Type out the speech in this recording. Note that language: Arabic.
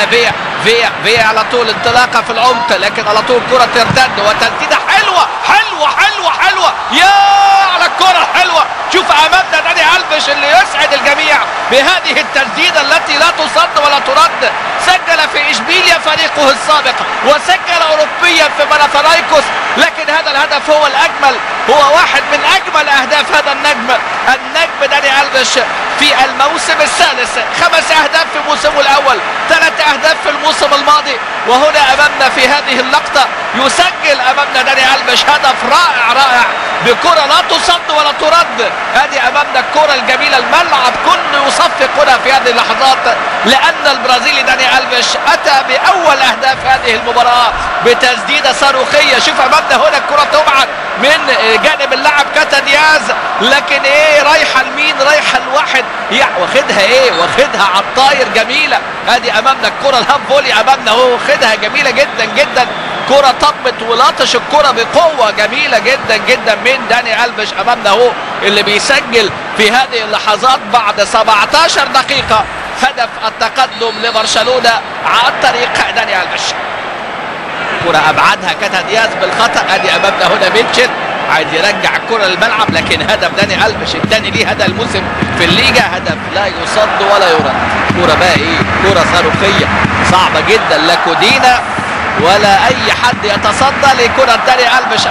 الى فيا على طول انطلاقه في العمق، لكن على طول كره ترتد وتسديده حلوه حلوه حلوه حلوه، يا على الكره الحلوه. شوف امامنا داني ألفيش اللي يسعد الجميع بهذه التسديده التي لا تصد ولا ترد. سجل في اشبيليا فريقه السابق وسجل اوروبيا في باناثينايكوس، لكن هذا الهدف هو الاجمل، هو واحد من اجمل اهداف هذا النجم داني ألفيش في الموسم الثالث. 5 اهداف في موسمه الاول، 3 اهداف في الموسم الماضي، وهنا امامنا في هذه اللقطه يسجل امامنا داني ألفيش هدف رائع بكره لا تصد ولا ترد. هذه امامنا الكره الجميله، الملعب كله يصفق هنا في هذه اللحظات، لان البرازيلي داني ألفيش اتى باول اهداف هذه المباراه بتسديده صاروخيه. شوف امامنا هنا الكره تبعد من جانب اللاعب كاتا دياز، لكن رايحه لمين؟ رايحه لواحد واخدها واخدها على الطاير، جميله. ادي امامنا الكره الهاف فولي امامنا اهو، واخدها جميله جدا جدا، كره طبت ولطش الكره بقوه جميله جدا جدا من داني ألفيش امامنا اهو، اللي بيسجل في هذه اللحظات بعد 17 دقيقه هدف التقدم لبرشلونه عن طريق داني ألفيش. كره ابعدها كاتا دياز بالخطا، ادي امامنا هنا ميتشل عايز يرجع الكره للملعب، لكن هدف داني ألفيش الثاني ليه هذا الموسم في الليجا، هدف لا يصد ولا يرد. كره بقى كره صاروخيه صعبه جدا، لا كودينا ولا اي حد يتصدى لكره داني ألفيش